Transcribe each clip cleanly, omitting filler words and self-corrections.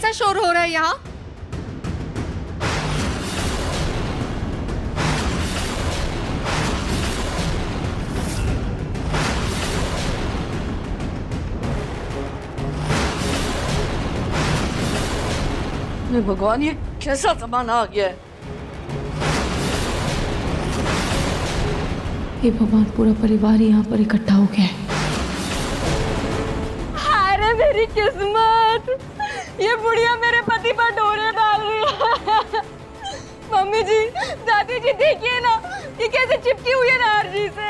कैसा शोर हो रहा है यहाँ? भगवान, ये कैसा जमाना आ गया है। हे भगवान, पूरा परिवार यहाँ पर इकट्ठा हो गया है। अरे मेरी किस्मत, ये बुढ़िया मेरे पति पर डोरे डाल रही है। मम्मी जी, दादी जी, देखिए ना, ये कैसे चिपकी हुई है नार जी से।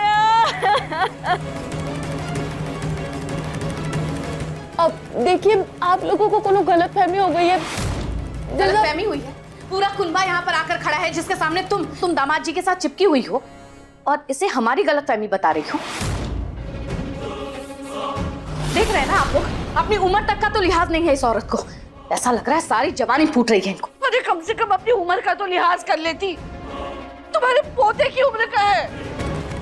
अब देखिए, आप लोगों को कोनो गलतफहमी हो गई है। गलतफहमी हुई है? पूरा कुनबा यहाँ पर आकर खड़ा है जिसके सामने तुम दामाद जी के साथ चिपकी हुई हो और इसे हमारी गलतफहमी बता रही हो। देख रहे हैं ना आप लोग, अपनी उम्र तक का तो लिहाज नहीं है इस औरत को। ऐसा लग रहा है सारी जवानी फूट रही है इनको। अरे कम से कम अपनी उम्र का तो लिहाज कर लेती। तुम्हारे पोते की उम्र का है।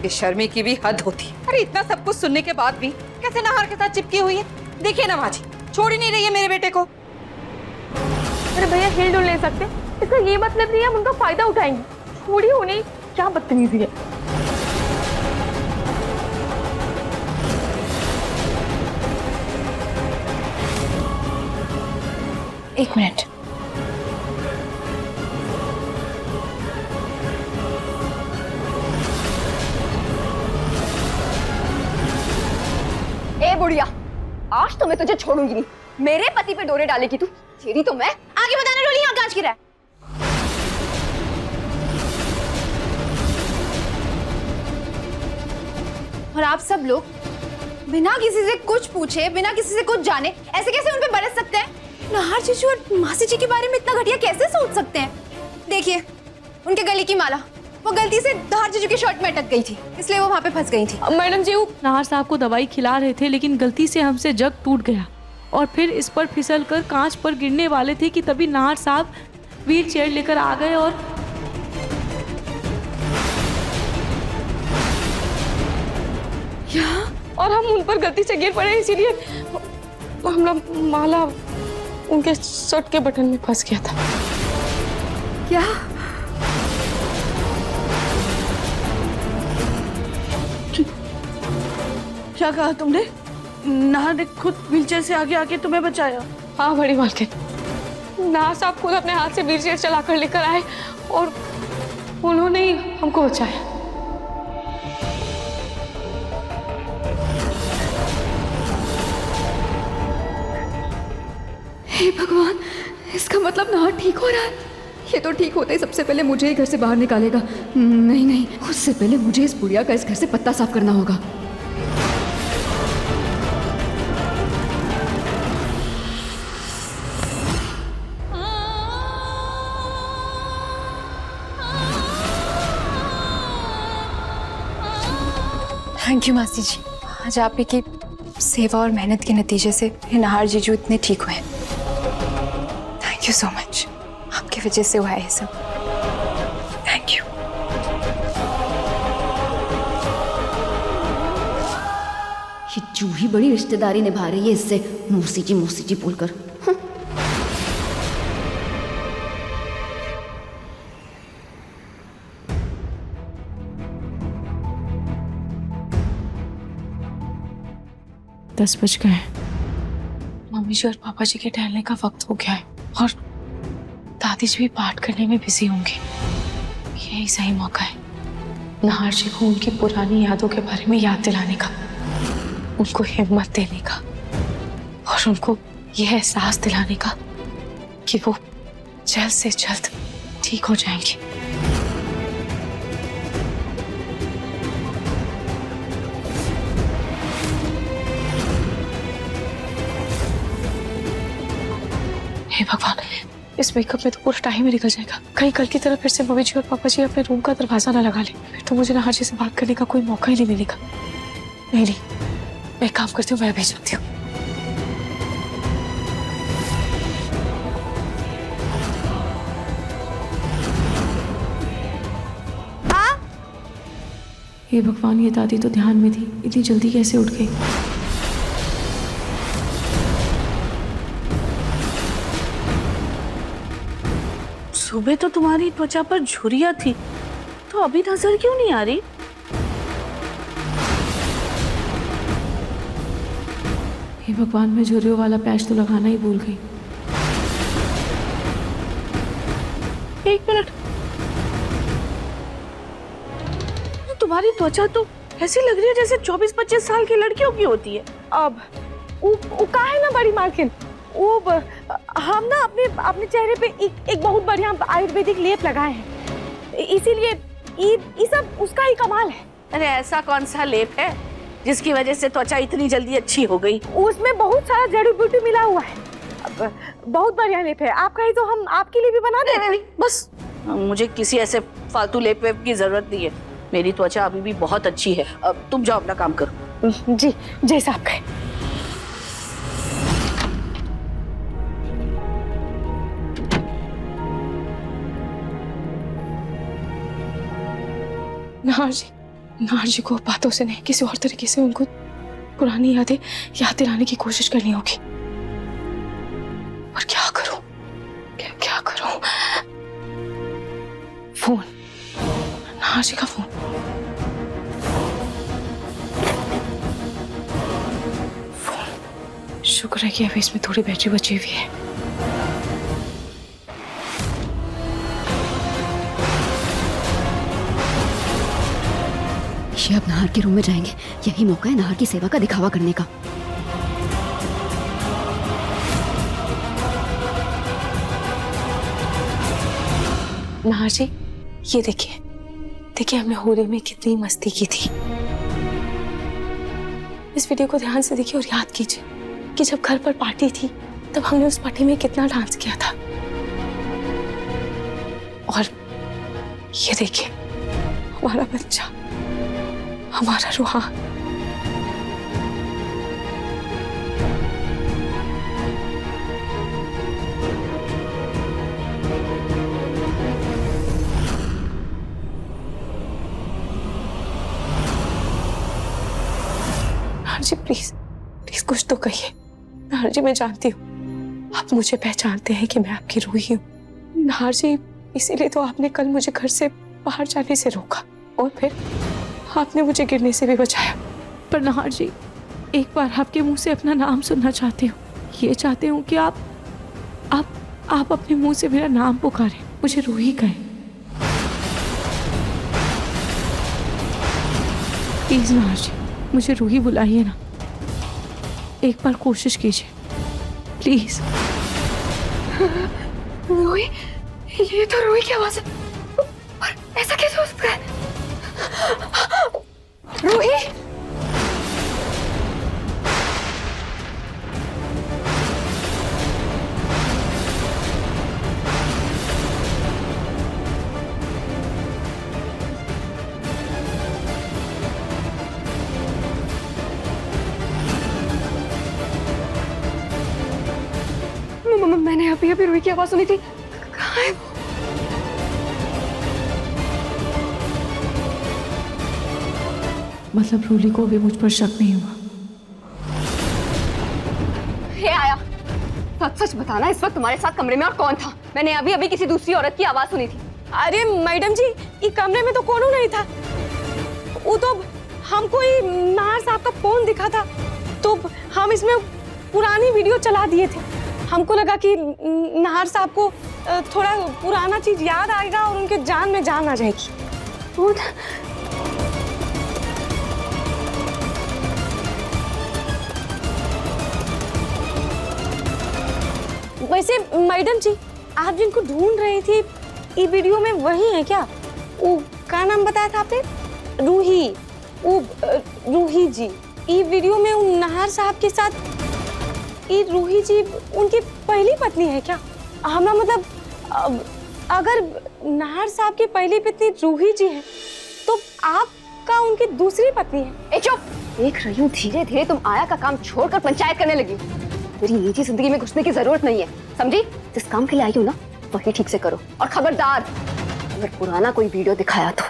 बेशर्मी की भी हद होती है। अरे इतना सब कुछ सुनने के बाद भी कैसे नाहर के साथ चिपकी हुई है। देखिए ना माँ जी, छोड़ ही नहीं रही है मेरे बेटे को। अरे भैया, हिल डुल नहीं सकते, इसका ये मतलब नहीं है हम उनका फायदा उठाएंगे। थोड़ी होनी, क्या बदतमीजी है। एक मिनट, ए बुढ़िया, आज तो मैं तुझे छोड़ूंगी नहीं। मेरे पति पे डोरे डालेगी तू, तेरी तो मैं। आगे बताना रोली, यहाँ कांच गिरा है। और आप सब लोग बिना किसी से कुछ पूछे, बिना किसी से कुछ जाने ऐसे कैसे उन पे बरस सकते हैं? नाहर जीजू और मासी जी के बारे में इतना घटिया कैसे सोच सकते हैं? देखिए, उनके गले की माला वो गलती से नाहर जीजू की शर्ट में अटक गई थी, इसलिए वो वहां पे फंस गई थी। मैडम जी, वो नाहर साहब को दवाई खिला रहे थे, लेकिन गलती से हमसे जग टूट गया और फिर इस पर फिसल कर कांच पर गिरने वाले थे कि तभी नाहर साहब व्हील चेयर लेकर आ गए और हम उन पर गलती से गिर पड़े, इसीलिए हमारा माला उनके शर्ट के बटन में फंस गया था। क्या? क्या कहा तुमने? नाहर ने खुद व्हीलचेयर से आगे आके तुम्हें बचाया? हाँ बड़ी मालकिन, नाहर साहब खुद अपने हाथ से व्हीलचेयर चलाकर लेकर आए और उन्होंने ही हमको बचाया। हे भगवान, इसका मतलब नाहर ठीक हो रहा है। ये तो ठीक होते ही सबसे पहले मुझे ही घर से बाहर निकालेगा। नहीं नहीं, उससे पहले मुझे इस बुढ़िया का इस घर से पत्ता साफ करना होगा। थैंक यू मासी जी, आज आप ही की सेवा और मेहनत के नतीजे से नाहर जीजू इतने ठीक हुए। थैंक यू सो मच, आपकी वजह से हुआ है सब। Thank you. ये जूही बड़ी रिश्तेदारी निभा रही है इससे, मौसी जी बोलकर। दस बज गए। मम्मी जी और पापा जी के टहलने का वक्त हो गया है और दादी जी भी पाठ करने में बिजी होंगे। यही सही मौका है नाहर जी को उनकी पुरानी यादों के बारे में याद दिलाने का, उनको हिम्मत देने का और उनको यह एहसास दिलाने का कि वो जल्द से जल्द ठीक हो जाएंगे। हे भगवान, इस मेकअप में तो पूरा टाइम ही निकल जाएगा। कहीं कल की तरह फिर से मम्मी जी और पापा जी अपने रूम का दरवाजा ना लगा ले, फिर तो मुझे नाहर जी से बात करने का कोई मौका ही नहीं मिलेगा। नहीं नहीं, मैं एक काम करती हूँ, मैं भेज जाती हूँ। हे भगवान, ये दादी तो ध्यान में थी, इतनी जल्दी कैसे उठ गई? सुबह तो तुम्हारी त्वचा पर झुर्रियां थी, तो अभी नजर क्यों नहीं आ रही? हे भगवान, मैं झुर्रियों वाला पैच तो लगाना ही भूल गई। एक मिनट, तुम्हारी त्वचा तो ऐसी लग रही है जैसे 24-25 साल की लड़कियों की होती है। अब वो का है ना बड़ी मालकिन, हम ना अपने चेहरे पे एक बहुत बढ़िया आयुर्वेदिक लेप लगाए हैं, इसीलिए ये सब उसका ही कमाल है। अरे ऐसा कौन सा लेप है जिसकी वजह से त्वचा इतनी जल्दी अच्छी हो गई? उसमें बहुत सारा जड़ी बूटी मिला हुआ है। अब बहुत बढ़िया लेप है, आप कहीं तो हम आपके लिए भी बना दें। नहीं, बस मुझे किसी ऐसे फालतू लेप वेप की जरूरत नहीं है। मेरी त्वचा अभी भी बहुत अच्छी है। अब तुम जाओ अपना काम करो। जी जैसा आप कहें। नाहर जी को बातों से नहीं, किसी और तरीके से उनको पुरानी यादें याद दिलाने की कोशिश करनी होगी। पर क्या करूं? क्या करूं? फोन, नाहर जी का फोन। शुक्र है कि अभी इसमें थोड़ी बैटरी बची हुई है। ये अब नाहर के रूम में जाएंगे, यही मौका है नाहर की सेवा का दिखावा करने का। नाहर जी, ये देखिए हमने होली में कितनी मस्ती की थी। इस वीडियो को ध्यान से देखिए और याद कीजिए कि जब घर पर पार्टी थी तब हमने उस पार्टी में कितना डांस किया था। और ये देखिए हमारा बच्चा, हमारा रूहान। नाहर जी प्लीज कुछ तो कहिए। नाहर जी, मैं जानती हूँ आप मुझे पहचानते हैं कि मैं आपकी रूही हूँ। नाहर जी, इसीलिए तो आपने कल मुझे घर से बाहर जाने से रोका और फिर आपने मुझे गिरने से भी बचाया। पर नाहर जी, एक बार आपके मुंह से अपना नाम सुनना चाहती हूँ। ये चाहती हूँ कि आप अपने मुंह से मेरा नाम पुकारें, मुझे रूही कहें। प्लीज नाहर जी, मुझे रूही बुलाइए ना, एक बार कोशिश कीजिए प्लीज। रूही, ये तो रूही की आवाज है, पर ऐसा कैसे हो सकता है? रूही, मैंने अभी रूही की आवाज सुनी थी। कहाँ है वो? मतलब रूली को भी मुझ पर शक नहीं हुआ? हे आया, सच बताना, इस वक्त तुम्हारे साथ कमरे में और कौन था? मैंने अभी किसी दूसरी औरत की आवाज सुनी थी। अरे मैडम जी, ये कमरे में तो कोनो नहीं था। वो तो हमको ही नाहर साहब का फोन दिखा था, तो हम इसमें पुरानी वीडियो चला दिए थे। हमको लगा कि नाहर साहब को थोड़ा पुराना चीज याद आएगा और उनके जान में जान आ जाएगी। वैसे मैडम जी, आप जिनको ढूंढ रही थी ये वीडियो में वही है क्या? वो क्या नाम बताया था आपने? रूही। वो रूही जी, ये वीडियो में उन नाहर साहब के साथ ये रूही जी उनकी पहली पत्नी है क्या? हमारा मतलब अगर नाहर साहब की पहली पत्नी रूही जी है तो आपका उनकी दूसरी पत्नी है। ए चुप! देख रही हूँ धीरे धीरे तुम आया का काम छोड़कर पंचायत करने लगी। मेरी निजी जिंदगी में घुसने की जरूरत नहीं है, समझी? जिस काम के लिए आई हो ना वही ठीक से करो। और खबरदार, अगर पुराना कोई वीडियो दिखाया तो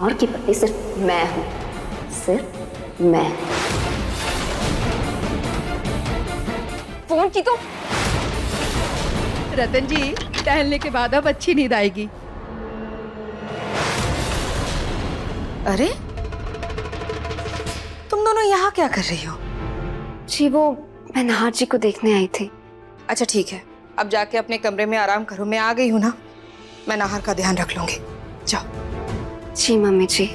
और की पत्नी सिर्फ मैं हूँ, सिर्फ मैं। फोन की तो रतन जी, टहलने के बाद अब अच्छी नींद आएगी। अरे तुम दोनों यहाँ क्या कर रही हो? जी वो मैं नाहर जी को देखने आई थी। अच्छा ठीक है, अब जाके अपने कमरे में आराम करो। मैं आ गई हूँ ना, मैं नाहर का ध्यान रख लूंगी। जाओ। जी मम्मी जी।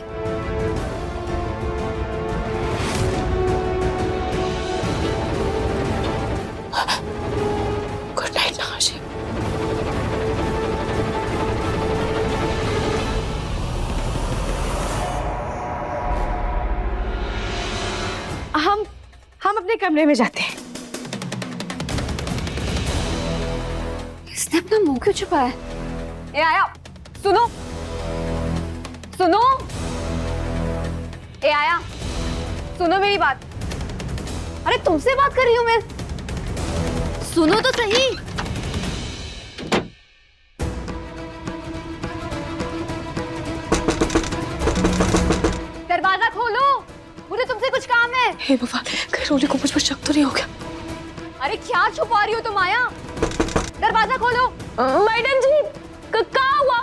गुड नाइट नाहर जी। हम अपने कमरे में जाते हैं। इसने अपना मुंह क्यों छुपाया? ए आया, सुनो सुनो, ए आया सुनो मेरी बात। अरे तुमसे बात कर रही हूँ मैं, सुनो तो सही। दरवाजा खोलो, मुझे तुमसे कुछ काम है। हे भगवान, कहीं रोली को मुझ पर शक तो नहीं हो गया? अरे क्या छुपा रही हो तुम आया? दरवाजा खोलो। मैडम जी, क्या हुआ?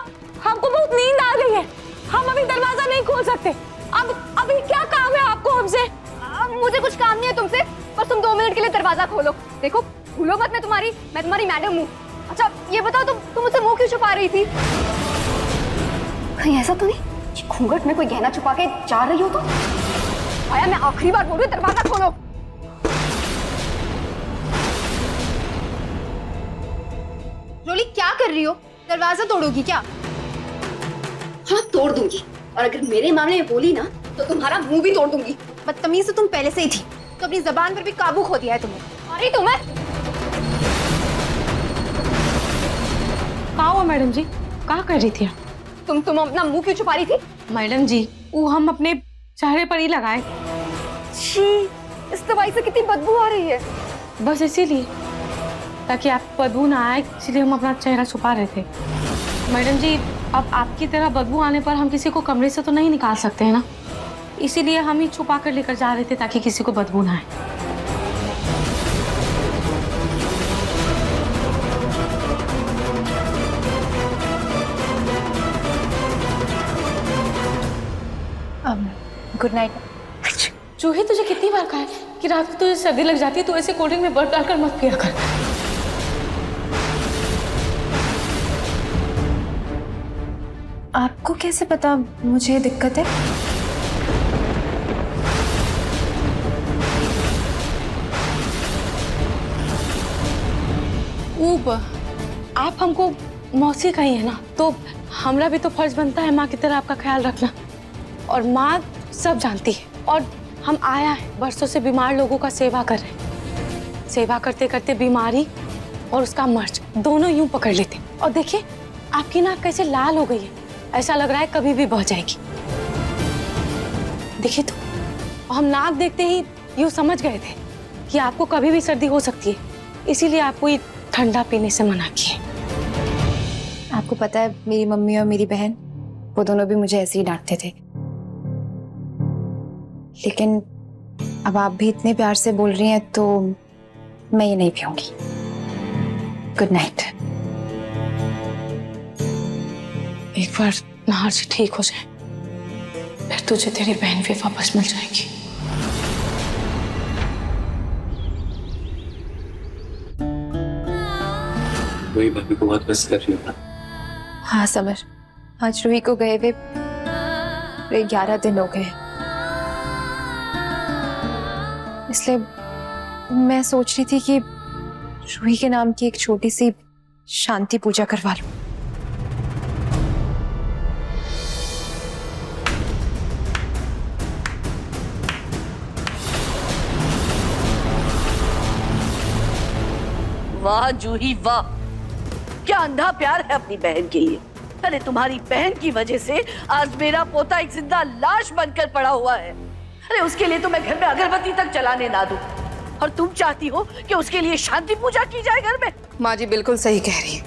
हमको बहुत नींद आ गई है, हम अभी दरवाजा नहीं खोल सकते। अब अभी क्या काम है आपको हमसे? मुझे कुछ काम नहीं है तुमसे, बस तुम 2 मिनट के लिए दरवाजा खोलो। देखो भूलो मत, मैं तुम्हारी मैडम हूँ। अच्छा ये बताओ, तुम मुझसे मुंह क्यों छुपा रही थी? कहीं ऐसा तो नहीं कि घूंघट में कोई गहना छुपा के जा रही हो तुम? आया, मैं आखिरी बार बोल रही हूँ, दरवाजा खोलो। रोली क्या कर रही हो? दरवाजा तोड़ोगी क्या? हाँ तोड़ दूंगी, और अगर मेरे मामले में बोली ना तो तुम्हारा मुंह भी तोड़ दूंगी। बदतमीज तो तुम पहले से ही थी, तो अपनी जबान पर भी काबू खो दिया है तुमने। अरे तुम्हें क्या हुआ मैडम जी? क्या कर रही थी आप? तुम अपना मुंह क्यों छुपा रही थी? मैडम जी, वो हम अपने चेहरे पर ही लगाए। छी, इस दवाई से कितनी बदबू आ रही है। बस इसीलिए, ताकि आप बदबू ना आए, इसलिए हम अपना चेहरा छुपा रहे थे। मैडम जी, अब आपकी तरह बदबू आने पर हम किसी को कमरे से तो नहीं निकाल सकते हैं ना, इसीलिए हम ही छुपा कर लेकर जा रहे थे ताकि किसी को बदबू ना आए। Good night. जूही, तुझे कितनी बार कहा है कि रात को तुझे सर्दी लग जाती है तो ऐसे कोल्ड ड्रिंक में बर्फ डालकर मत पिया कर। आपको कैसे पता मुझे दिक्कत है? आप हमको मौसी कही है ना, तो हमरा भी तो फर्ज बनता है माँ की तरह आपका ख्याल रखना। और माँ सब जानती है, और हम आया है बरसों से बीमार लोगों का सेवा कर रहे हैं। सेवा करते करते बीमारी और उसका मर्ज दोनों यूं पकड़ लेते। और देखिए आपकी नाक कैसे लाल हो गई है, ऐसा लग रहा है कभी भी बह जाएगी। देखिए तो हम नाक देखते ही यूं समझ गए थे कि आपको कभी भी सर्दी हो सकती है, इसीलिए आपको ये ठंडा पीने से मना किए। आपको पता है, मेरी मम्मी और मेरी बहन, वो दोनों भी मुझे ऐसे ही डांटते थे, लेकिन अब आप भी इतने प्यार से बोल रही हैं तो मैं ये नहीं पीऊंगी। Good night. एक बार नाहर से ठीक हो जाए, फिर तुझे तेरी बहन भी वापस मिल जाएगी। वही भाभी को बहुत मिस कर रही हूँ। हाँ समर, आज रूही को गए हुए 11 दिन हो गए, इसलिए मैं सोच रही थी कि रूही के नाम की एक छोटी सी शांति पूजा करवा लूं। वाह जूही वाह, क्या अंधा प्यार है अपनी बहन के लिए। अरे तुम्हारी बहन की वजह से आज मेरा पोता एक जिंदा लाश बनकर पड़ा हुआ है। अरे उसके लिए तो मैं घर में अगरबत्ती तक जलाने ना दूं, और तुम चाहती हो कि उसके लिए शांति पूजा की जाए घर में। माँ जी बिल्कुल सही कह रही है,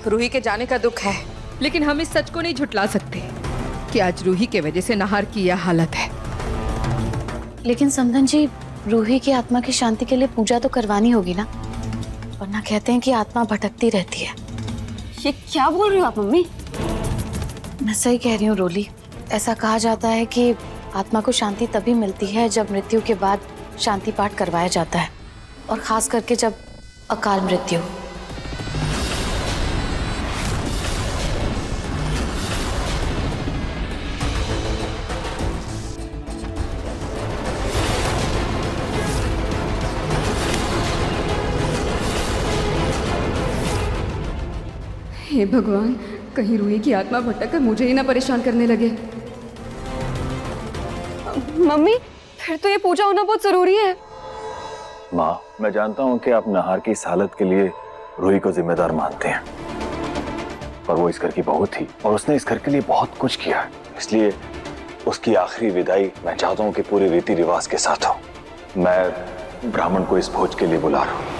रूही के जाने का दुख है, लेकिन हम इस सच को नहीं झुटला सकते कि आज रूही के वजह से नाहर की यह हालत है। लेकिन समधन जी, रूही की आत्मा की शांति के लिए पूजा तो करवानी होगी ना, वरना कहते हैं कि आत्मा भटकती रहती है। ये क्या बोल रही हो आप मम्मी? मैं सही कह रही हूँ रोली। ऐसा कहा जाता है कि आत्मा को शांति तभी मिलती है जब मृत्यु के बाद शांति पाठ करवाया जाता है, और खास करके जब अकाल मृत्यु। हे भगवान, कहीं रूही की आत्मा भटक कर मुझे ही ना परेशान करने लगे। मम्मी फिर तो ये पूजा होना बहुत जरूरी है। माँ, मैं जानता हूँ कि आप नहार की इस हालत के लिए रूही को जिम्मेदार मानते हैं, पर वो इस घर की बहू थी और उसने इस घर के लिए बहुत कुछ किया है। इसलिए उसकी आखिरी विदाई मैं चाहता हूँ कि पूरे रीति रिवाज के साथ हो। मैं ब्राह्मण को इस भोज के लिए बुला रहा हूँ।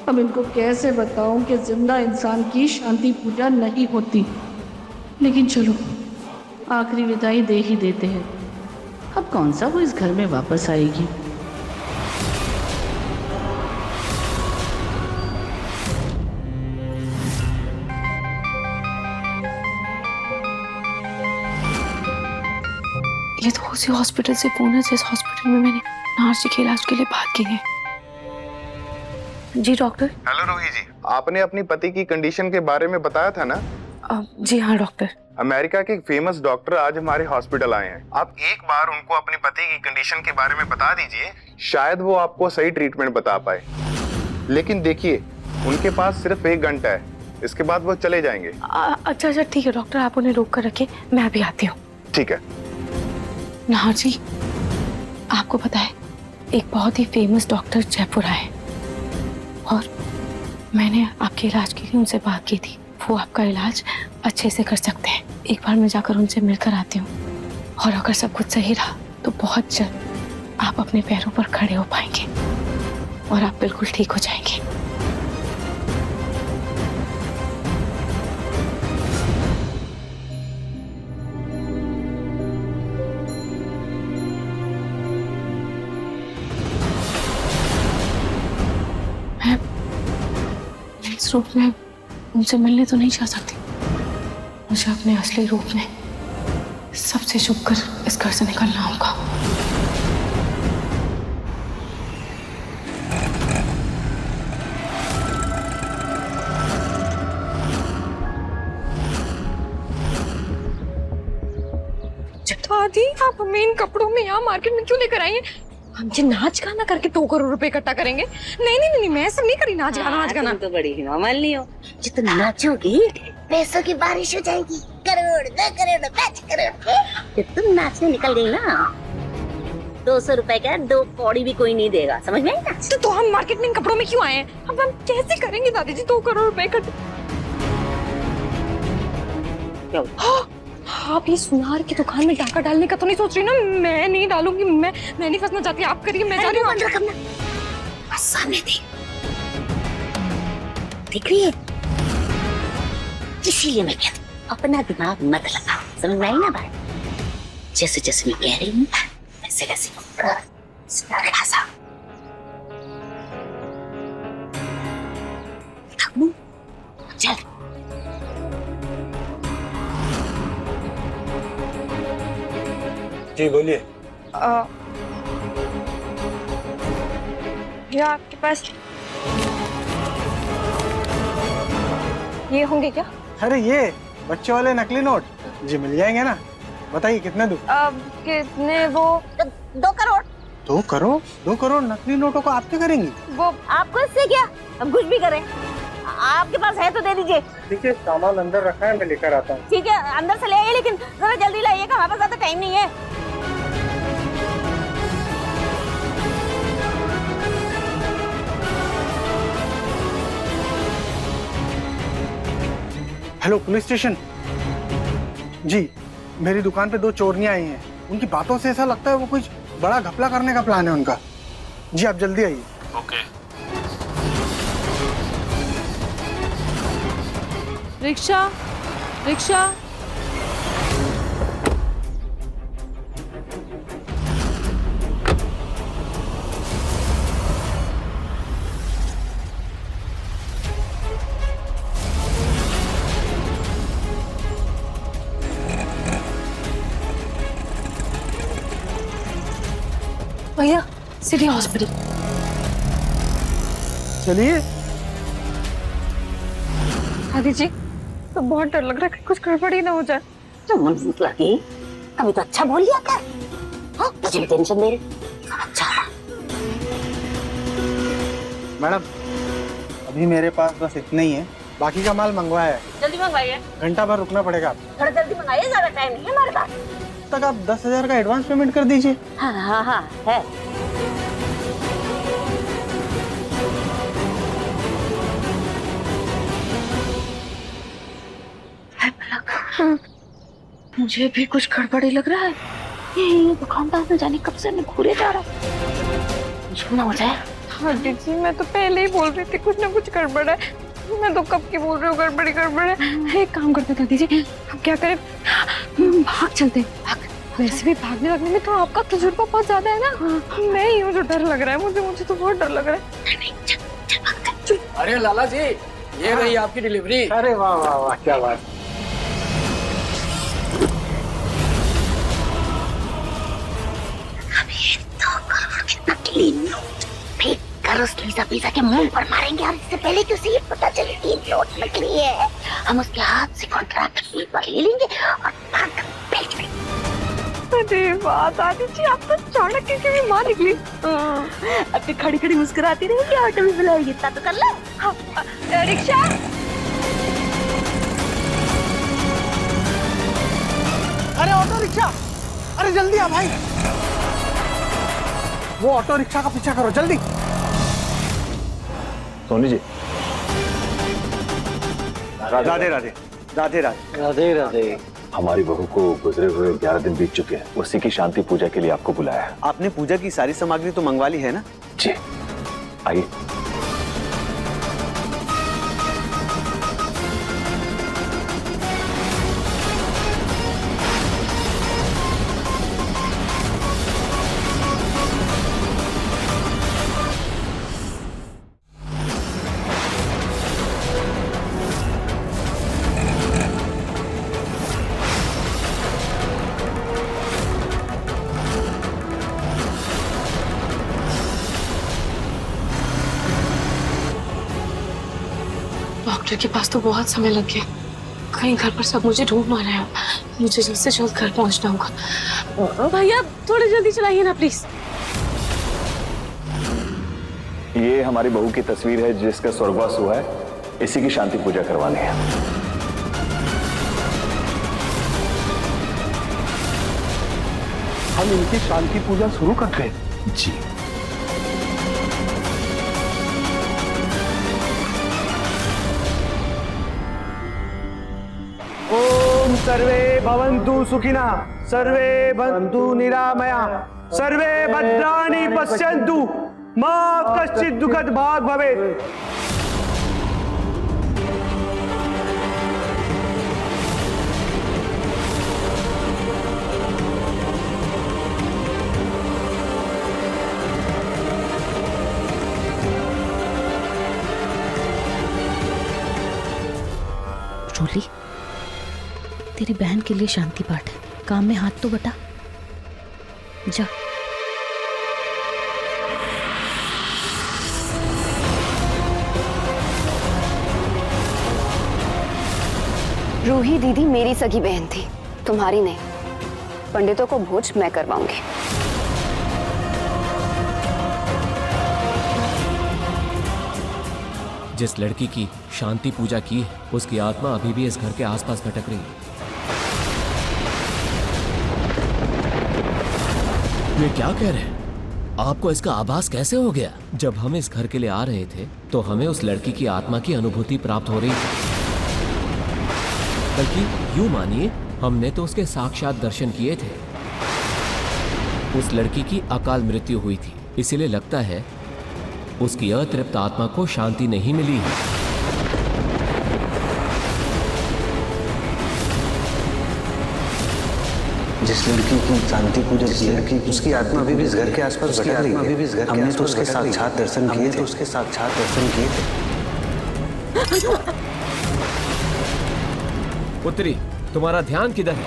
अब इनको कैसे बताऊं कि जिंदा इंसान की शांति पूजा नहीं होती, लेकिन चलो आखिरी विदाई दे ही देते हैं। अब कौन सा वो इस घर में वापस आएगी। ये तो उसी हॉस्पिटल से फोन है जिस हॉस्पिटल में मैंने नाहर जी के इलाज के लिए बात की है। जी डॉक्टर। हेलो रोही जी, आपने अपनी पति की कंडीशन के बारे में बताया था ना? जी हाँ डॉक्टर। अमेरिका के एक फेमस डॉक्टर आज हमारे हॉस्पिटल आए हैं। आप एक बार उनको अपने पति की कंडीशन के बारे में बता दीजिए, शायद वो आपको सही ट्रीटमेंट बता पाए। लेकिन देखिए, उनके पास सिर्फ 1 घंटा है, इसके बाद वो चले जाएंगे। अच्छा अच्छा ठीक है डॉक्टर, आप उन्हें रोक कर रखिए, मैं अभी आती हूँ। ठीक है। नाहर जी, आपको पता है एक बहुत ही फेमस डॉक्टर जयपुर आए और मैंने आपके इलाज के लिए उनसे बात की थी। वो आपका इलाज अच्छे से कर सकते हैं। एक बार मैं जाकर उनसे मिलकर आती हूँ, और अगर सब कुछ सही रहा तो बहुत जल्द आप अपने पैरों पर खड़े हो पाएंगे और आप बिल्कुल ठीक हो जाएंगे। इस रूप में उनसे मिलने तो नहीं जा सकती। मुझे अपने असली रूप में सबसे छुप कर इस घर से निकलना होगा। दादी, आप हमें इन कपड़ों में यहाँ मार्केट में क्यों लेकर आई हैं? हम ये नाच गाना करके 2 करोड़ रुपए इकट्ठा करेंगे। नहीं नहीं नहीं, मैं सब नहीं करी नाच गाना। तुम तो बड़ी हिमामल हो, जो तुम नाचोगी पैसों की बारिश हो जाएगी। करोड़ 2 करोड़ 5 करोड़। जब तुम नाचने निकल गई ना, 200 रुपए का 2 कौड़ी भी कोई नहीं देगा, समझ में आई ना? तो हम मार्केट में इन कपड़ों में क्यों आए हैं? अब हम कैसे करेंगे दादी जी 2 करोड़ रुपए इकट्ठे? आप ये सुनार की दुकान में डाका डालने का तो नहीं सोच रही ना? मैं नहीं डालूंगी, मैं नहीं फंसना चाहती। आप करिए, मैं जा रही हूँ। सामने देख रही है, इसीलिए मैं कहती हूँ अपना दिमाग मत लगा, समझ में आई ना बात? जैसे जैसे मैं कह रही हूँ वैसे वैसे चल। जी बोलिए। ये आपके पास ये होंगे क्या? अरे ये बच्चों वाले नकली नोट जी मिल जाएंगे ना? बताइए कितने दूं? कितने? वो 2 करोड़। 2 करोड़? 2 करोड़ नकली नोटों को आप क्या करेंगी? वो आपको इससे क्या, हम कुछ भी करें। आपके पास है तो दे दीजिए। देखिए सामान अंदर रखा है, मैं लेकर आता हूँ। ठीक है, अंदर से ले आइए, लेकिन जरा जल्दी लाइएगा, हमारे पास ज्यादा टाइम नहीं है। हेलो पुलिस स्टेशन जी, मेरी दुकान पे 2 चोरनियां आई हैं। उनकी बातों से ऐसा लगता है वो कुछ बड़ा घपला करने का प्लान है उनका। जी आप जल्दी आइए। Okay. Rickshaw rickshaw. City hospital. चलिए। दादी जी तो बहुत डर लग रहा है कि कुछ गड़बड़ ही ना हो जाए। तो मन लगी कभी तो अच्छा बोल लिया कर। हाँ, मुझे भी टेंशन दे रही। अच्छा मैडम अभी मेरे पास बस इतना ही है, बाकी का माल मंगवाया है। जल्दी मंगवाइए। घंटा भर रुकना पड़ेगा आपको। थोड़ा जल्दी मंगाइए, ज्यादा टाइम नहीं है हमारे पास। तक आप 10,000 का एडवांस पेमेंट कर दीजिए। हाँ हाँ हाँ है। मुझे भी कुछ गड़बड़ी लग रहा है। ये दुकानदार न जाने कब से हमें घूरे जा रहा है। कुछ ना हो जाए। दादी जी मैं तो पहले ही बोल रही थी कुछ ना कुछ गड़बड़ है। मैं तो कब की बोल रही हूँ गड़बड़ी गड़बड़ है। एक काम करते दादी जी, हम क्या करें, भाग चलते हैं। वैसे भी भागने लगने में तो आपका तजुर्बा बहुत ज्यादा है ना। मैं ही हूँ जो डर लग रहा है मुझे तो बहुत डर लग रहा है। अरे लाला जी, ये रही आपकी डिलीवरी। अरे वाह वाह वाह, क्या बात। नकली नोट फेंक कर उस लीजा पीजा के मुंह पर मारेंगे और इससे पहले कि उसे ये पता चले कि नोट नकली है, हम उसके हाथ से कॉन्ट्रैक्ट पेपर ले लेंगे और भाग बेच देंगे। अरे वाह दादी जी, आप तो चाणक्य की भी मां निकली। अब खड़ी खड़ी मुस्कुराती रहेगी, ऑटो भी बुलाएगी, इतना तो कर ले। रिक्शा, अरे ऑटो रिक्शा, अरे जल्दी आ भाई, वो ऑटो रिक्शा का पीछा करो जल्दी। सोनी जी। राधे राधे राधे राधे राधे राधे। हमारी बहू को गुजरे हुए 11 दिन बीत चुके हैं, उसी की शांति पूजा के लिए आपको बुलाया है। आपने पूजा की सारी सामग्री तो मंगवा ली है ना? जी आइए। डॉक्टर के पास तो बहुत समय लग गया, कहीं घर पर सब मुझे ढूंढ मारे हैं। मुझे जल्द से जल्द घर पहुंचना होगा। भैया थोड़ी जल्दी चलाइए ना प्लीज। ये हमारी बहू की तस्वीर है जिसका स्वर्गवास हुआ है, इसी की शांति पूजा करवानी है। हम इनकी शांति पूजा शुरू करते हैं। जी ओम सर्वे भवन्तु सुखिना, सर्वे भवन्तु निरामया, सर्वे भद्राणि पश्यन्तु, मा कश्चित् दुःखद भाग् भवेत्। रोली, तेरी बहन के लिए शांति पाठ है, काम में हाथ तो बटा। जा। रूही दीदी मेरी सगी बहन थी, तुम्हारी नहीं। पंडितों को भोज मैं करवाऊंगी। जिस लड़की की शांति पूजा की है, उसकी आत्मा अभी भी इस घर के आसपास भटक रही है। ये क्या कह रहे हैं? आपको इसका आभास कैसे हो गया? जब हम इस घर के लिए आ रहे थे तो हमें उस लड़की की आत्मा की अनुभूति प्राप्त हो रही थी। बल्कि यूं मानिए, हमने तो उसके साक्षात दर्शन किए थे। उस लड़की की अकाल मृत्यु हुई थी, इसीलिए लगता है उसकी अतृप्त आत्मा को शांति नहीं मिली है। जिस लड़की की शांति पूजा की है, उसकी आत्मा अभी भी इस घर के आसपास भटक रही है। हमने तो उसके साक्षात दर्शन किए थे, उसके साक्षात दर्शन किए थे। पुत्री, तुम्हारा ध्यान किधर है?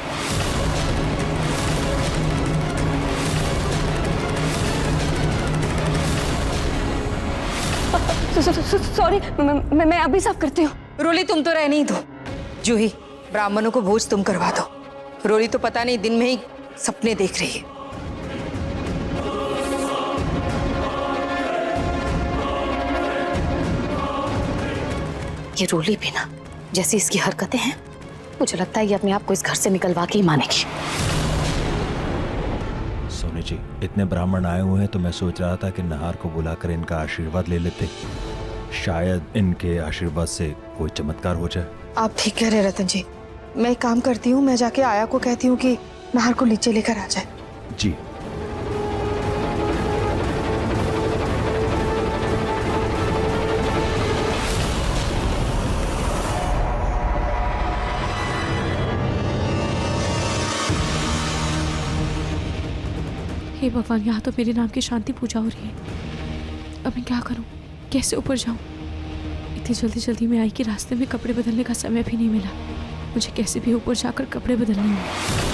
सॉरी, मैं अभी साफ करती हूँ। रोली तुम तो रहने ही दो। जूही, ब्राह्मणों को भोज तुम करवा दो। रोली तो पता नहीं दिन में ही सपने देख रही है। ये रोली भी ना, जैसी इसकी हरकतें हैं, मुझे लगता है ये अपने आप को इस घर से निकलवा के ही मानेगी। सोनी जी, इतने ब्राह्मण आए हुए हैं तो मैं सोच रहा था कि नहार को बुलाकर इनका आशीर्वाद ले लेते। शायद इनके आशीर्वाद से कोई चमत्कार हो जाए। आप ठीक कह रहे रतन जी। मैं एक काम करती हूँ, मैं जाके आया को कहती हूँ कि नहार को नीचे लेकर आ जाए। जी। हे भगवान, यहाँ तो मेरे नाम की शांति पूजा हो रही है। अब मैं क्या करूँ, कैसे ऊपर जाऊँ? इतनी जल्दी जल्दी में आई कि रास्ते में कपड़े बदलने का समय भी नहीं मिला। मुझे कैसे भी ऊपर जाकर कपड़े बदलने होंगे।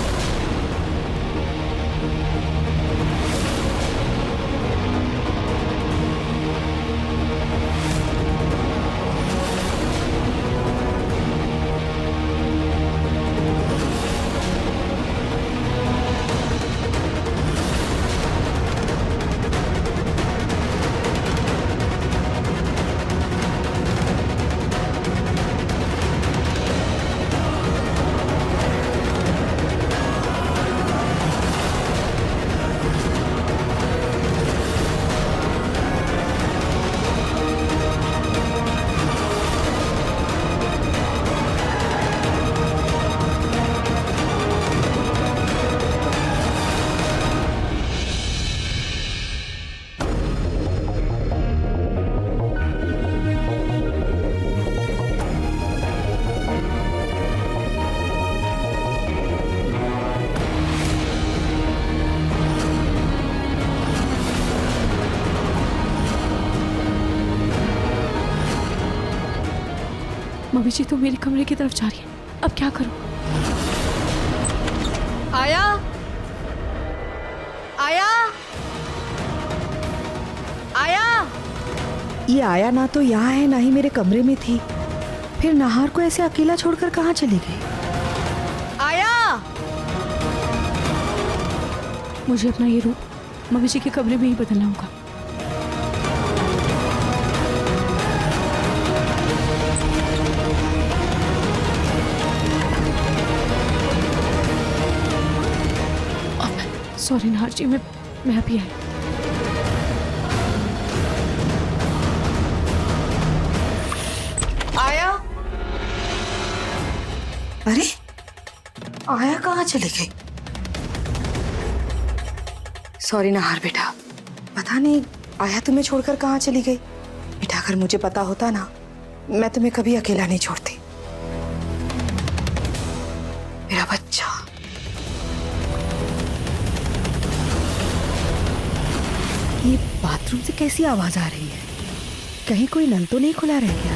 मम्मी जी तो मेरे कमरे की तरफ जा रही है। अब क्या करूं? आया, आया, आया। ये आया ना तो यहाँ है ना ही मेरे कमरे में थी। फिर नहार को ऐसे अकेला छोड़कर कहाँ चली गई? आया। मुझे अपना ये रूप मम्मी जी के कमरे में ही बदलना होगा। सॉरी नहार जी, मैं अभी आई। आया। अरे आया कहाँ चली गई? सॉरी नहार बेटा, पता नहीं आया तुम्हें छोड़कर कहाँ चली गई। बेटा अगर मुझे पता होता ना, मैं तुम्हें कभी अकेला नहीं छोड़ती। मेरा बच्चा। ये बाथरूम से कैसी आवाज आ रही है? कहीं कोई नल तो नहीं खुला रह गया?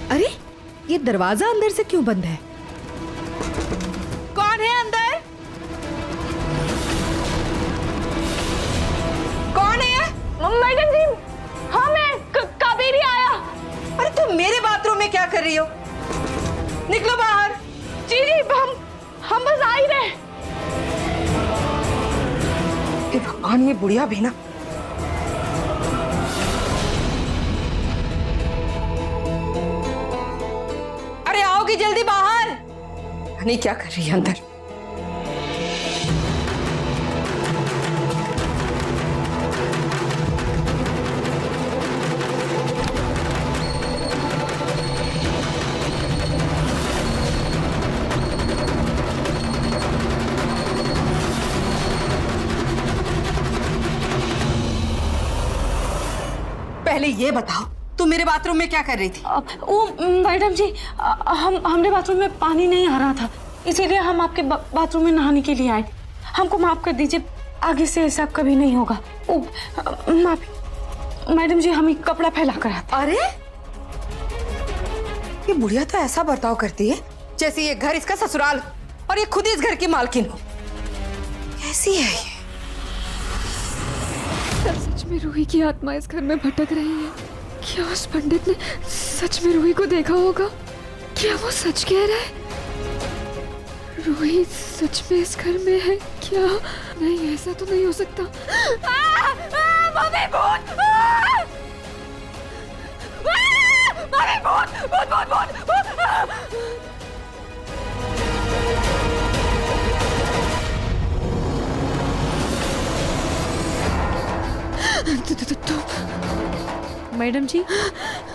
अरे ये दरवाजा अंदर से क्यों बंद है? कौन है अंदर? कौन है? मैडम जी, हाँ मैं कावेरी आया। अरे तुम मेरे बाथरूम में क्या कर रही हो? निकलो बाहर। जी हम बस आ ही रहे। हे भगवान, ये बुढ़िया भी ना। अरे आओगी जल्दी बाहर। नहीं क्या कर रही है अंदर? पहले ये बताओ, तुम मेरे बाथरूम में क्या कर रही थी? वो मैडम जी, हमरे बाथरूम में पानी नहीं आ रहा था, इसीलिए हम आपके बाथरूम में नहाने के लिए आए। हमको माफ कर दीजिए, आगे से ऐसा कभी नहीं होगा। माफी मैडम जी, हम ही कपड़ा फैला कर आते। अरे ये बुढ़िया तो ऐसा बर्ताव करती है जैसे ये घर इसका ससुराल। और ये खुद ही इस घर की मालकिन हो। कैसी है ये? सच में रूही की आत्मा इस घर में भटक रही है। क्या उस पंडित ने सच में रूही को देखा होगा? क्या वो सच कह रहा है? रूही सच में इस घर में है क्या? नहीं, ऐसा तो नहीं हो सकता। मम्मी भूत! मम्मी भूत! भूत भूत भूत! मैडम जी,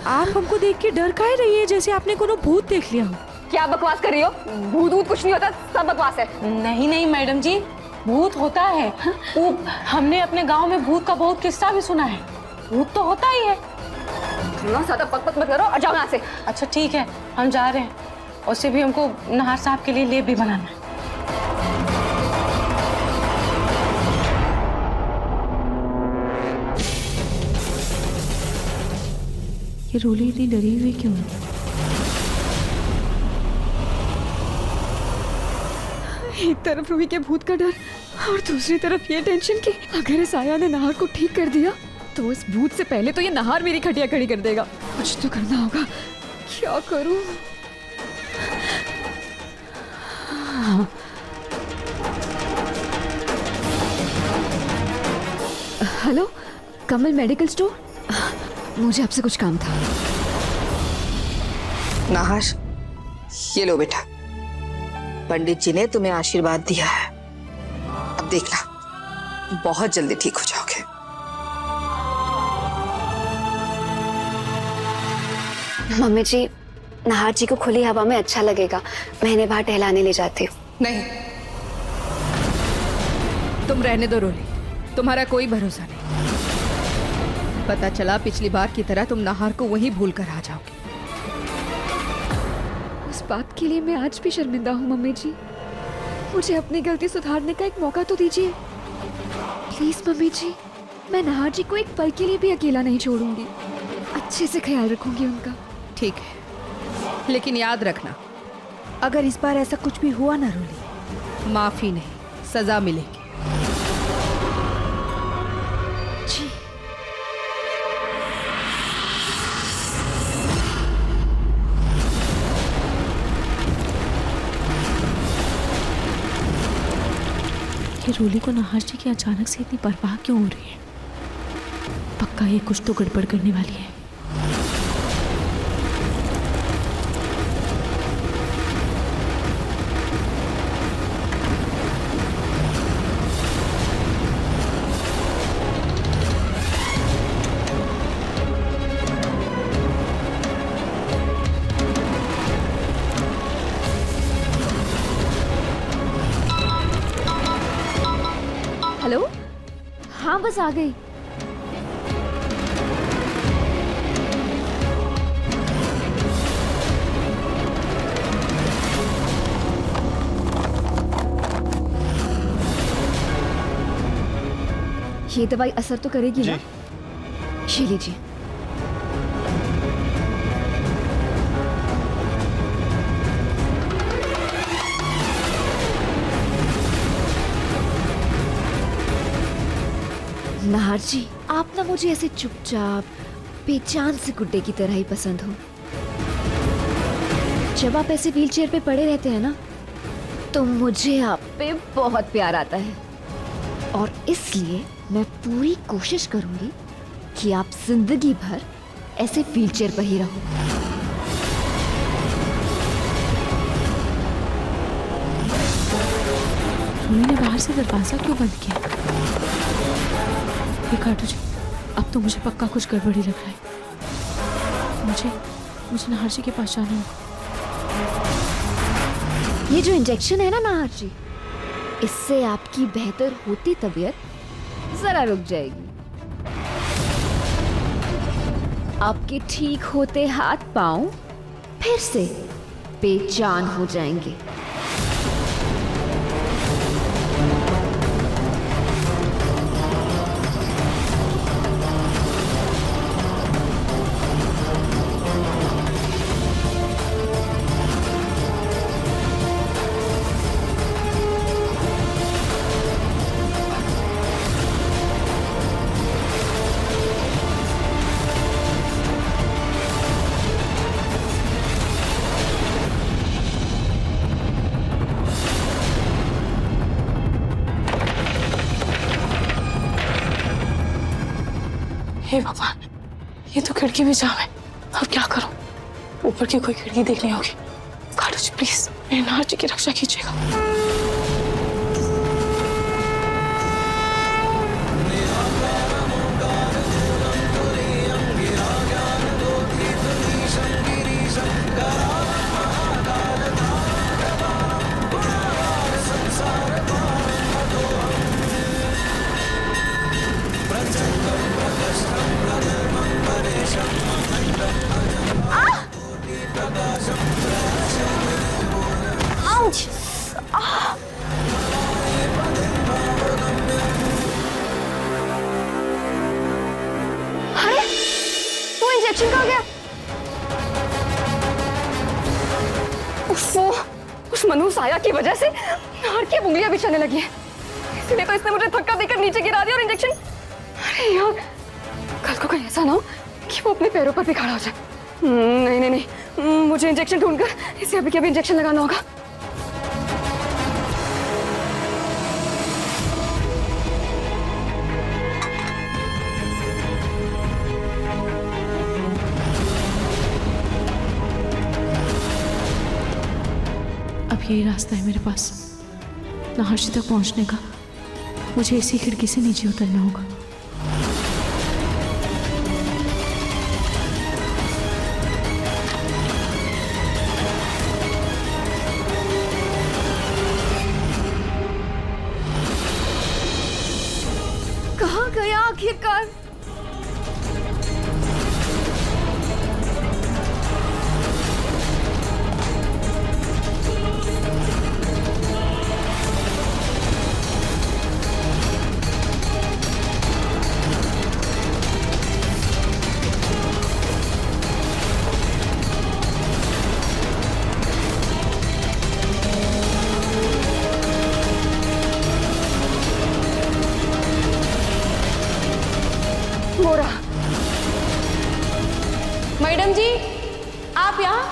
आप हमको देख के डर काहे रही है जैसे आपने कोनो भूत देख लिया हो? क्या बकवास कर रही हो? भूत भूत कुछ नहीं होता, सब बकवास है। नहीं नहीं मैडम जी, भूत होता है। वो हमने अपने गांव में भूत का बहुत किस्सा भी सुना है। भूत तो होता ही है। ज्यादा पक मत करो और जाओ यहाँ से। अच्छा ठीक है, हम जा रहे हैं। उससे भी हमको नहार साहब के लिए लेप भी बनाना है। ये रोली इतनी डरी हुई क्यों है? एक तरफ रूही के भूत का डर और दूसरी तरफ ये टेंशन कि अगर इस आया ने नहार को ठीक कर दिया तो इस भूत से पहले तो ये नहार मेरी खटिया खड़ी कर देगा। कुछ तो करना होगा। क्या करूं? हेलो, कमल मेडिकल स्टोर। मुझे आपसे कुछ काम था। नाहर, ये लो बेटा, पंडित जी ने तुम्हें आशीर्वाद दिया है। अब देखना, बहुत जल्दी ठीक हो जाओगे। मम्मी जी, नहार जी को खुली हवा में अच्छा लगेगा। मैं इन्हें बाहर टहलाने ले जाती हूँ। नहीं, तुम रहने दो रोली, तुम्हारा कोई भरोसा नहीं। पता चला पिछली बार की तरह तुम नहार को वहीं भूल कर आ जाओगे। उस बात के लिए मैं आज भी शर्मिंदा हूँ मम्मी जी। मुझे अपनी गलती सुधारने का एक मौका तो दीजिए प्लीज मम्मी जी। मैं नहार जी को एक पल के लिए भी अकेला नहीं छोड़ूंगी। अच्छे से ख्याल रखूंगी उनका। ठीक है, लेकिन याद रखना, अगर इस बार ऐसा कुछ भी हुआ ना रोली, माफी नहीं, सजा मिलेगी। जी। कि रोली को नहार जी की अचानक से इतनी परवाह क्यों हो रही है? पक्का ये कुछ तो गड़बड़ करने वाली है। हेलो, हाँ बस आ गई। ये दवाई असर तो करेगी ना? ये लीजिए। नहार जी, आप ना मुझे ऐसे चुपचाप बेजान से गुड्डे की तरह ही पसंद हो। जब आप ऐसे व्हीलचेयर पे पड़े रहते हैं ना, तो मुझे आप पे बहुत प्यार आता है। और इसलिए मैं पूरी कोशिश करूंगी कि आप जिंदगी भर ऐसे व्हीलचेयर पर ही रहो। उन्होंने बाहर से दरवाजा क्यों बंद किया? ये काटो जी, अब तो मुझे पक्का कुछ गड़बड़ी लग रहा है। मुझे नहार जी के पास जाना होगा। ये जो इंजेक्शन है ना नहार जी, इससे आपकी बेहतर होती तबीयत जरा रुक जाएगी। आपके ठीक होते हाथ पांव फिर से बेजान हो जाएंगे। हे भगवान, ये तो खिड़की भी जाम है। अब क्या करूं? ऊपर की कोई खिड़की देखनी होगी। काटो जी प्लीज, मेरे नाहर जी की रक्षा कीजिएगा। इंजेक्शन कहाँ गया? उस मनु साया की वजह से नाहर की उंगलियां भी चलने लगी हैं। इसलिए तो इसने मुझे धक्का देकर नीचे गिरा दिया और इंजेक्शन। अरे यार, कल को कहीं ऐसा ना हो कि वो अपने पैरों पर भी खड़ा हो जाए। नहीं नहीं नहीं, मुझे इंजेक्शन ढूंढकर इसे अभी के अभी इंजेक्शन लगाना होगा। अब यही रास्ता है मेरे पास नाहर तक पहुंचने का। मुझे इसी खिड़की से नीचे उतरना होगा। कहाँ गया आखिरकार? मोरा, मैडम जी आप यहाँ?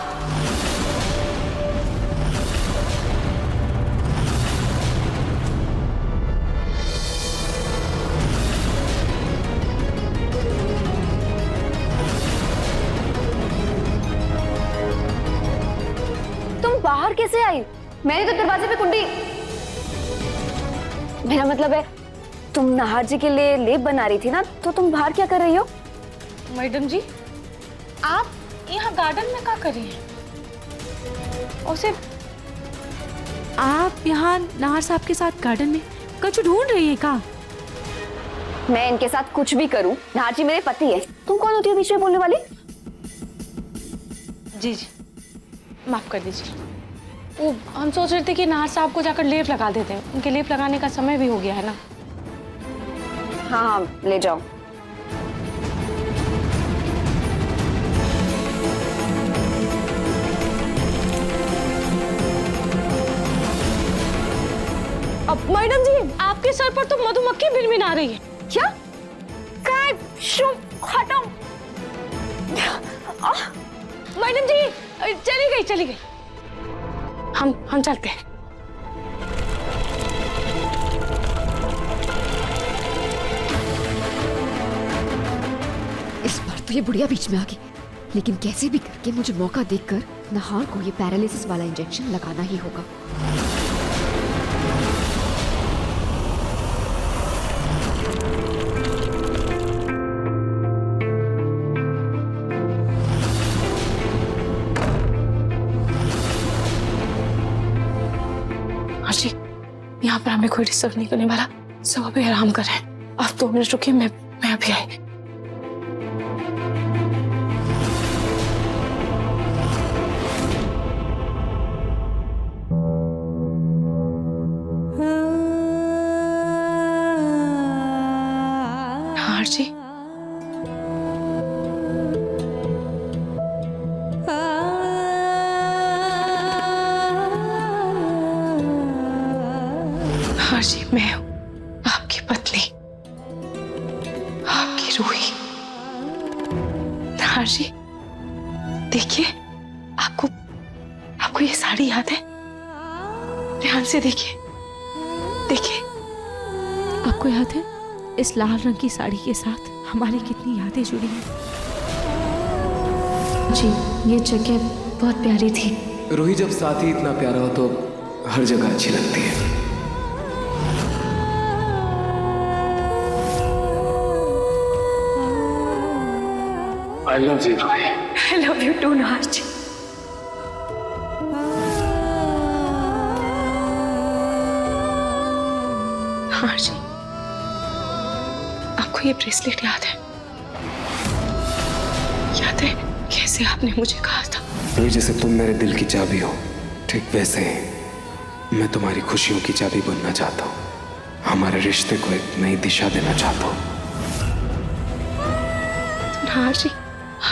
तुम बाहर कैसे आई? मैंने तो दरवाजे पे कुंडी। मेरा मतलब है तुम नाहर जी के लिए लेप बना रही थी ना, तो तुम बाहर क्या कर रही हो? मैडम जी, आप यहाँ गार्डन में क्या कर रही हैं? और सिर्फ आप यहाँ नाहर साहब के साथ गार्डन में कुछ ढूंढ रही हैं क्या? मैं इनके साथ कुछ भी करूं, नाहर जी मेरे पति है। तुम कौन होती हो बीच में बोलने वाली? जी जी, माफ कर दीजिए। वो हम सोच रहे थे कि नाहर साहब को जाकर लेप लगा देते हैं। उनके लेप लगाने का समय भी हो गया है ना। हाँ हाँ, ले जाओ। अब मैडम जी, आपके सर पर तो मधुमक्खी भिनभिना रही है। क्या? काय हटाओ। मैडम जी, चली गई। हम चलते हैं। इस बार तो ये बुढ़िया बीच में आ गई, लेकिन कैसे भी करके मुझे मौका देखकर नाहर को ये पैरालिसिस वाला इंजेक्शन लगाना ही होगा। जी, यहाँ पर हमें कोई डिस्टर्ब नहीं करने वाला। सब अभी आराम कर रहे हैं। आप 2 मिनट रुकिए, मैं अभी आई। नाहर जी, नाहर जी, मैं हूँ आपकी पत्नी, आपकी रूही। नाहर जी, देखिए, आपको ये साड़ी याद है? ध्यान से देखिए। आपको याद है, इस लाल रंग की साड़ी के साथ हमारी कितनी यादें जुड़ी हैं। जी, ये जगह बहुत प्यारी थी। रूही जब साथी इतना प्यारा हो तो हर जगह अच्छी लगती है। I love you, Rohi. I love you too, नहार जी। नहार जी, आपको ये ब्रेसलेट याद है? याद है कैसे आपने मुझे कहा था? रूही, जैसे तुम मेरे दिल की चाबी हो, ठीक वैसे ही मैं तुम्हारी खुशियों की चाबी बनना चाहता हूँ। हमारे रिश्ते को एक नई दिशा देना चाहता हूँ। नहार जी,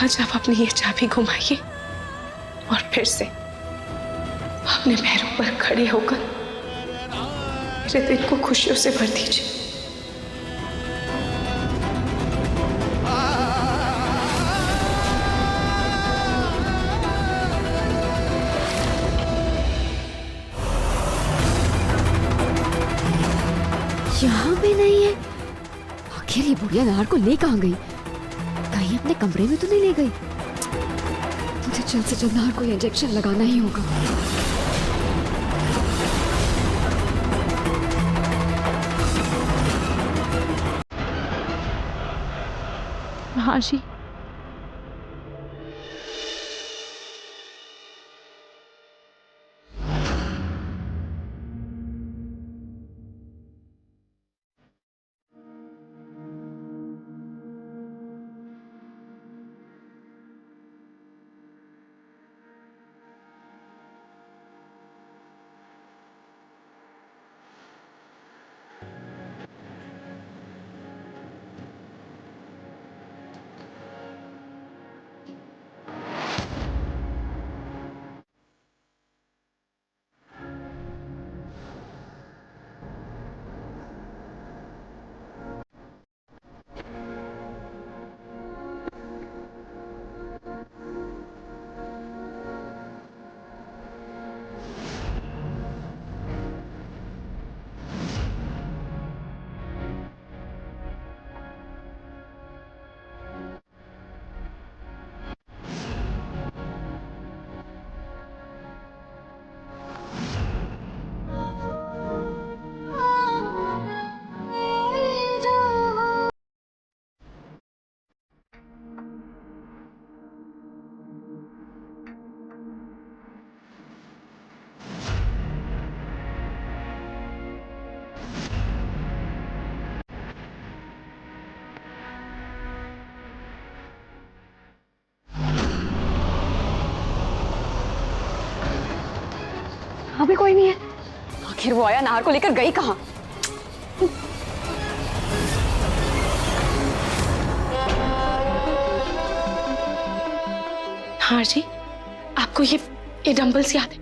आज आप अपनी ये चाबी घुमाइए और फिर से अपने पैरों पर खड़े होकर मेरे दिल को खुशियों से भर दीजिए। यहाँ भी नहीं है। आखिर ये बुढ़िया नहार को ले कहाँ गई? कहीं अपने कमरे में तो नहीं ले गई? मुझे जल्द से जल्द नहार को ये इंजेक्शन लगाना ही होगा। नहार जी, अभी कोई नहीं है। आखिर वो आया नहार को लेकर गई कहाँ? नहार जी, आपको ये डंबल्स याद है?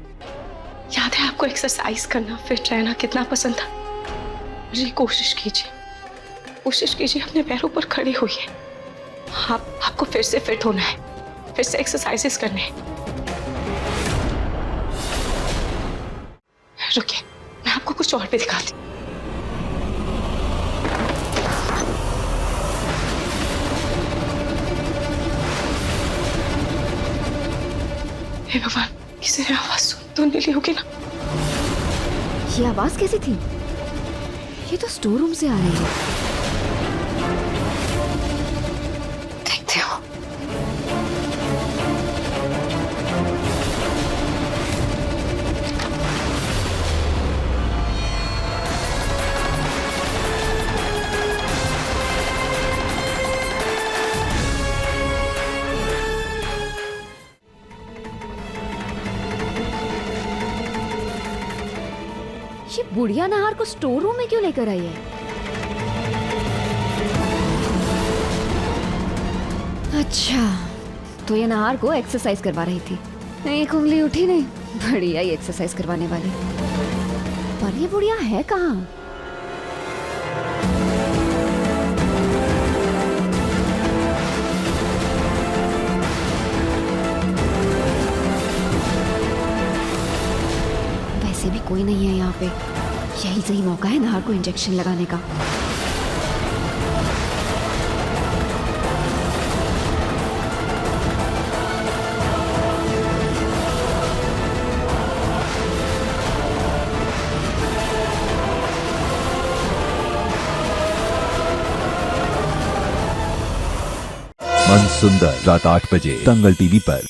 याद है आपको एक्सरसाइज करना, फिट रहना कितना पसंद था? जी, कोशिश कीजिए अपने पैरों पर खड़े होइए। आपको फिर से फिट होना है, फिर से एक्सरसाइजेस करने हैं। रुकिए, मैं आपको कुछ और भी दिखाती हूँ। हे भगवान, किसी ने आवाज सुन तो नहीं ली होगी ना? ये आवाज कैसी थी? ये तो स्टोर रूम से आ रही है। देखते हो, ये बुढ़िया नहार को स्टोर रूम में क्यों लेकर आई है? अच्छा, तो ये नहार को एक्सरसाइज करवा रही थी। एक उंगली उठी नहीं, बढ़िया ही एक्सरसाइज करवाने वाली। पर ये बुढ़िया है कहाँ? वैसे भी कोई नहीं है यहाँ पे। यही सही मौका है नहार को इंजेक्शन लगाने का। मन सुंदर रात 8 बजे दंगल टीवी पर।